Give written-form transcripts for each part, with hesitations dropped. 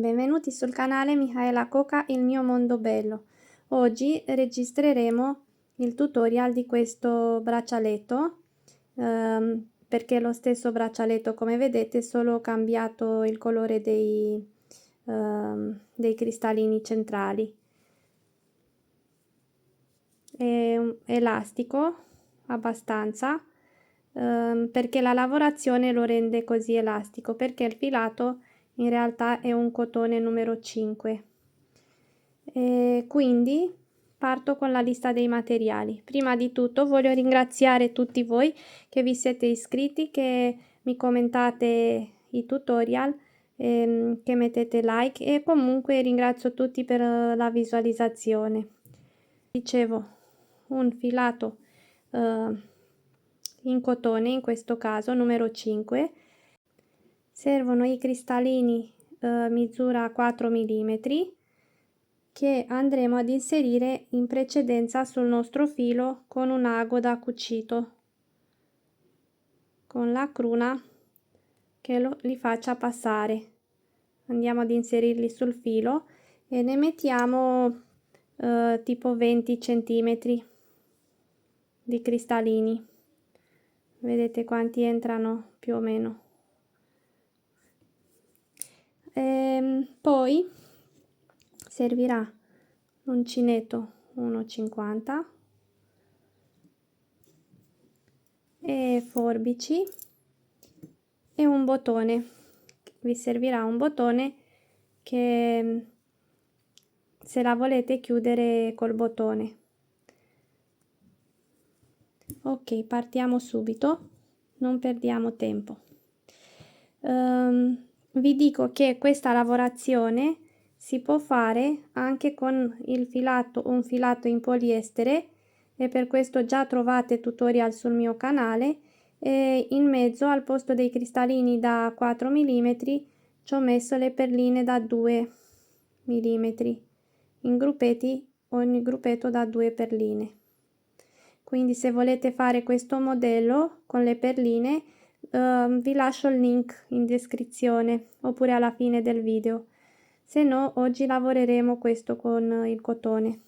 Benvenuti sul canale Michaela Coca, il mio mondo bello. Oggi registreremo il tutorial di questo braccialetto perché è lo stesso braccialetto, come vedete, solo ho cambiato il colore dei cristallini centrali. È elastico abbastanza perché la lavorazione lo rende così elastico, perché il filato in realtà è un cotone numero 5. Quindi parto con la lista dei materiali. Prima di tutto voglio ringraziare tutti voi che vi siete iscritti, che mi commentate i tutorial, che mettete like, e comunque ringrazio tutti per la visualizzazione. Dicevo, un filato in cotone, in questo caso numero 5. Servono i cristallini misura 4 mm che andremo ad inserire in precedenza sul nostro filo con un ago da cucito, con la cruna che li faccia passare. Andiamo ad inserirli sul filo e ne mettiamo tipo 20 centimetri di cristallini. Vedete quanti entrano più o meno. Poi servirà l'uncinetto 1,50 e forbici e un bottone. Vi servirà un bottone che se la volete chiudere col bottone. Ok, partiamo subito, non perdiamo tempo. Vi dico che questa lavorazione si può fare anche con il filato, un filato in poliestere, e per questo già trovate tutorial sul mio canale. E in mezzo, al posto dei cristallini da 4 mm, ci ho messo le perline da 2 mm in gruppetti, ogni gruppetto da 2 perline. Quindi se volete fare questo modello con le perline, vi lascio il link in descrizione oppure alla fine del video. Se no, oggi lavoreremo questo con il cotone.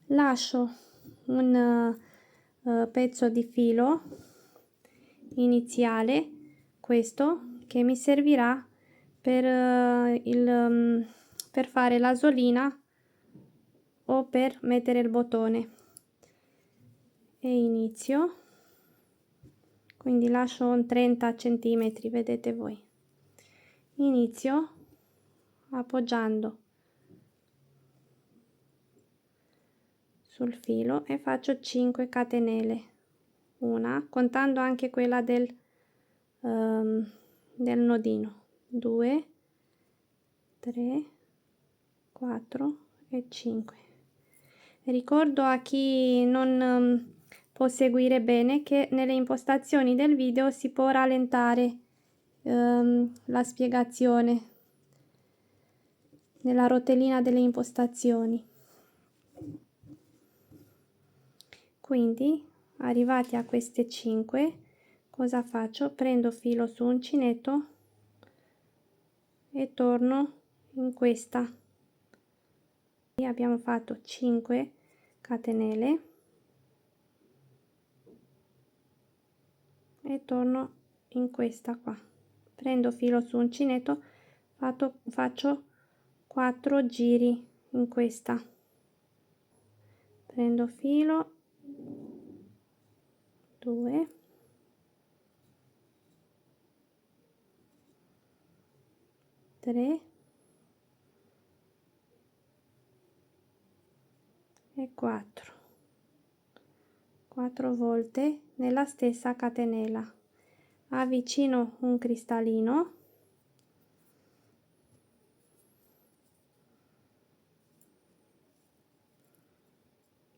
Lascio un pezzo di filo iniziale, questo, che mi servirà per per fare la solina o per mettere il bottone, e inizio. Quindi lascio un 30 centimetri, vedete voi. Inizio appoggiando sul filo e faccio 5 catenelle, una contando anche quella del nodino, 2, 3, 4 e 5. Ricordo a chi non può seguire bene che nelle impostazioni del video si può rallentare la spiegazione nella rotellina delle impostazioni. Quindi arrivati a queste 5, cosa faccio? Prendo filo su uncinetto e torno in questa. Qui abbiamo fatto 5 catenelle e torno in questa qua. Prendo filo su uncinetto, faccio 4 giri in questa. Prendo filo, 2, 3 e 4 volte nella stessa catenella. Avvicino un cristallino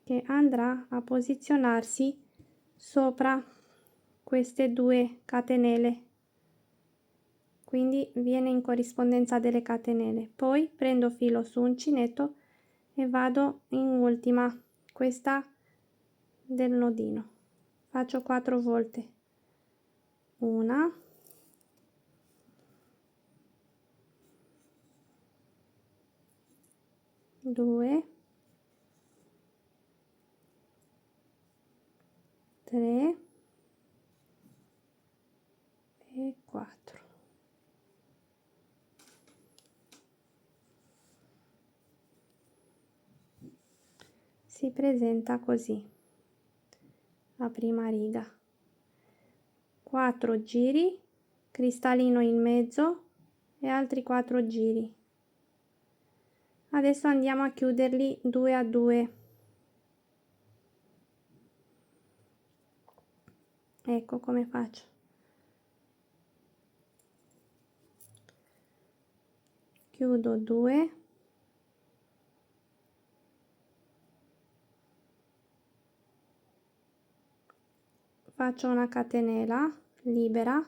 che andrà a posizionarsi sopra queste 2 catenelle, quindi viene in corrispondenza delle catenelle. Poi prendo filo su uncinetto e vado in ultima, questa del nodino. Faccio 4 volte, 1, 2, 3 e 4. Si presenta così la prima riga. 4 giri, cristallino in mezzo e altri 4 giri. Adesso andiamo a chiuderli 2 a 2. Ecco come faccio. Chiudo 2, faccio una catenella libera,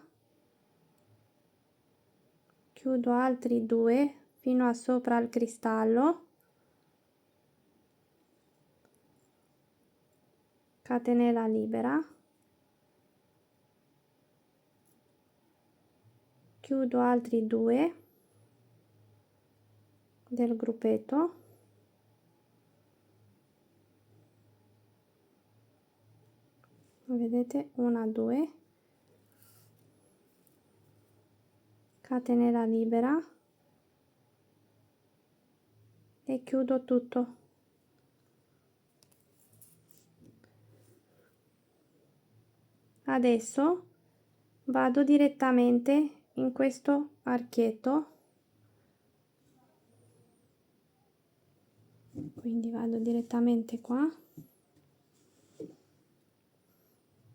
chiudo altri 2 fino a sopra il cristallo, catenella libera, chiudo altri 2 del gruppetto, vedete, 1 2, catenella libera e chiudo tutto. Adesso vado direttamente in questo archetto, quindi vado direttamente qua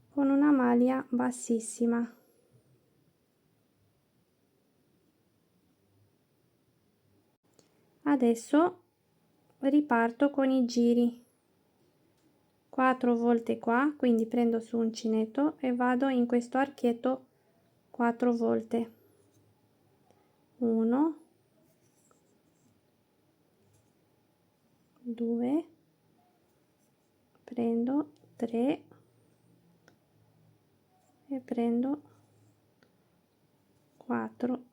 con una maglia bassissima. Adesso riparto con i giri 4 volte qua, quindi prendo su uncinetto e vado in questo archetto 4 volte. 1, 2, prendo 3 e prendo 4.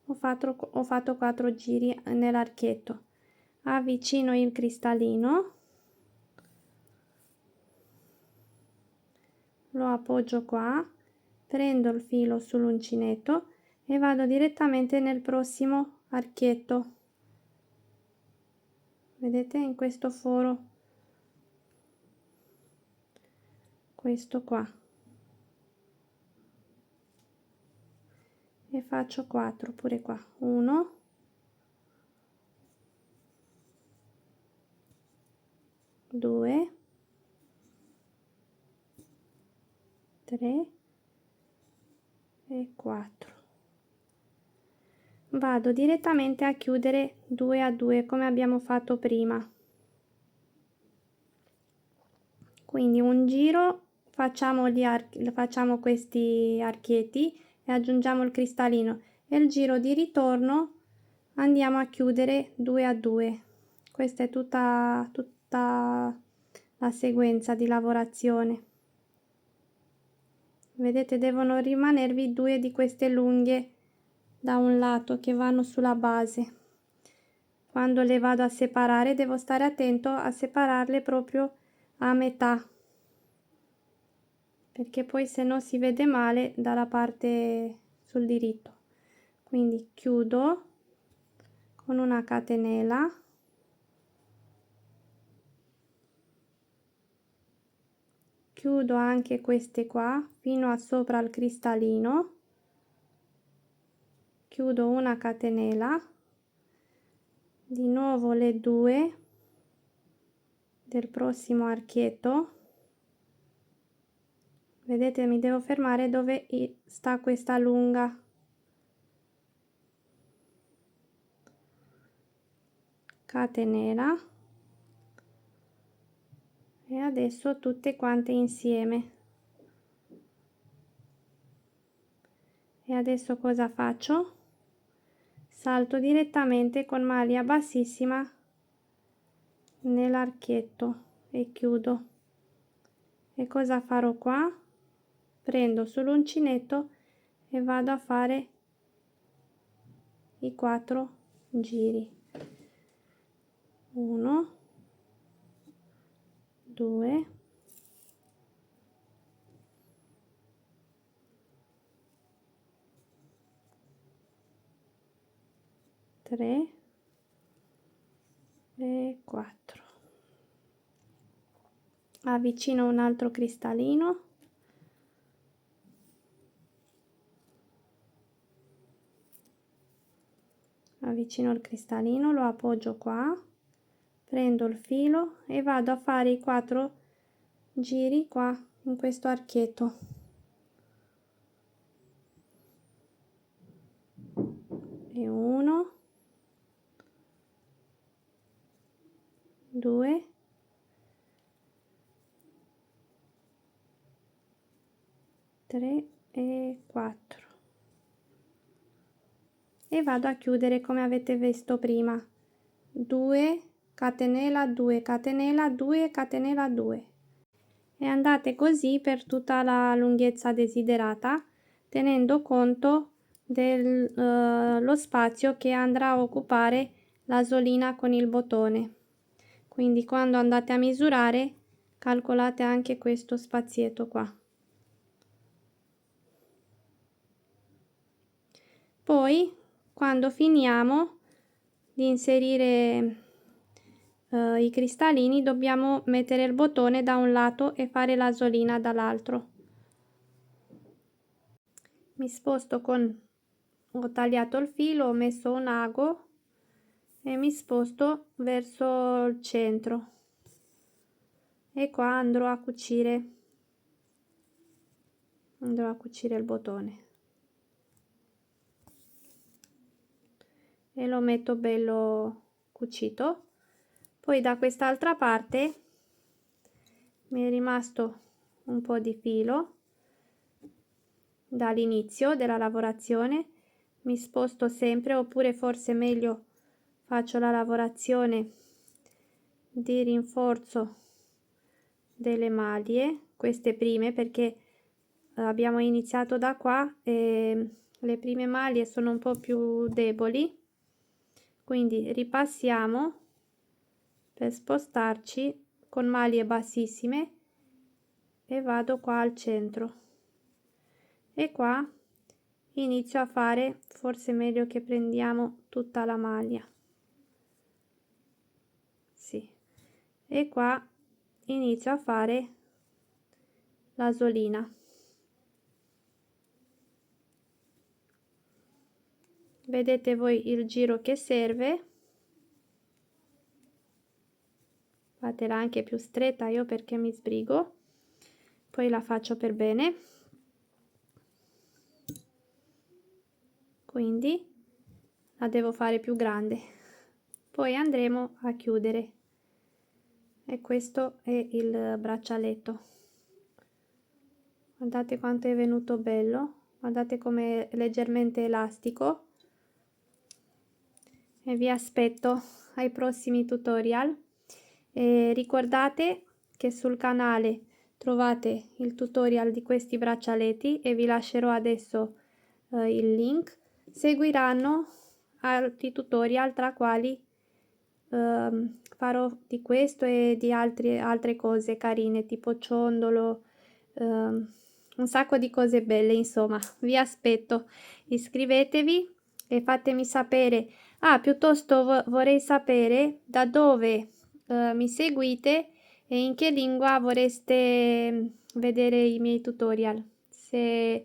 Ho fatto 4 giri nell'archetto. Avvicino il cristallino, lo appoggio qua, prendo il filo sull'uncinetto e vado direttamente nel prossimo archetto. Vedete, in questo foro, questo qua, e faccio 4 pure qua. 1, 2, 3 e 4. Vado direttamente a chiudere 2 a 2 come abbiamo fatto prima. Quindi un giro facciamo questi archetti e aggiungiamo il cristallino, e il giro di ritorno andiamo a chiudere 2 a 2. Questa è tutta la sequenza di lavorazione. Vedete, devono rimanervi 2 di queste lunghe da un lato che vanno sulla base. Quando le vado a separare devo stare attento a separarle proprio a metà, perché poi se no si vede male dalla parte sul diritto. Quindi chiudo con una catenella, chiudo anche queste qua fino a sopra il cristallino, chiudo una catenella, di nuovo le 2 del prossimo archetto. Vedete, mi devo fermare dove sta questa lunga. Catenella, e adesso tutte quante insieme. E adesso cosa faccio? Salto direttamente con maglia bassissima nell'archetto e chiudo. E cosa farò qua? Prendo sull'uncinetto e vado a fare i 4 giri. 1 2 3 e 4. Avvicino un altro cristallino, avvicino il cristallino, lo appoggio qua, prendo il filo e vado a fare i 4 giri qua in questo archetto. E 1 2 3 e 4 e vado a chiudere come avete visto prima. 2 catenella 2 catenella 2 catenella 2 e andate così per tutta la lunghezza desiderata, tenendo conto dello spazio che andrà a occupare l'asolina con il bottone. Quindi quando andate a misurare calcolate anche questo spazietto qua. Poi quando finiamo di inserire i cristallini dobbiamo mettere il bottone da un lato e fare l'asolina dall'altro. Mi sposto ho tagliato il filo, ho messo un ago e mi sposto verso il centro e qua andrò a cucire il bottone e lo metto bello cucito. Poi da quest'altra parte mi è rimasto un po' di filo dall'inizio della lavorazione, mi sposto sempre, oppure forse meglio faccio la lavorazione di rinforzo delle maglie, queste prime, perché abbiamo iniziato da qua e le prime maglie sono un po' più deboli, quindi ripassiamo per spostarci con maglie bassissime e vado qua al centro e qua inizio a fare, forse meglio che prendiamo tutta la maglia, sì, e qua inizio a fare l'asolina. Vedete voi il giro che serve, fatela anche più stretta, io perché mi sbrigo, poi la faccio per bene, quindi la devo fare più grande, poi andremo a chiudere e questo è il braccialetto. Guardate quanto è venuto bello, guardate come è leggermente elastico e vi aspetto ai prossimi tutorial. E ricordate che sul canale trovate il tutorial di questi braccialetti e vi lascerò adesso il link. Seguiranno altri tutorial tra quali farò di questo e di altre cose carine tipo ciondolo, un sacco di cose belle. Insomma, vi aspetto, iscrivetevi e fatemi sapere. Piuttosto vorrei sapere da dove mi seguite e in che lingua vorreste vedere i miei tutorial, se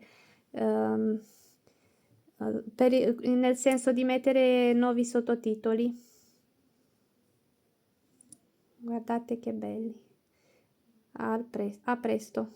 nel senso di mettere nuovi sottotitoli. Guardate che belli. A presto.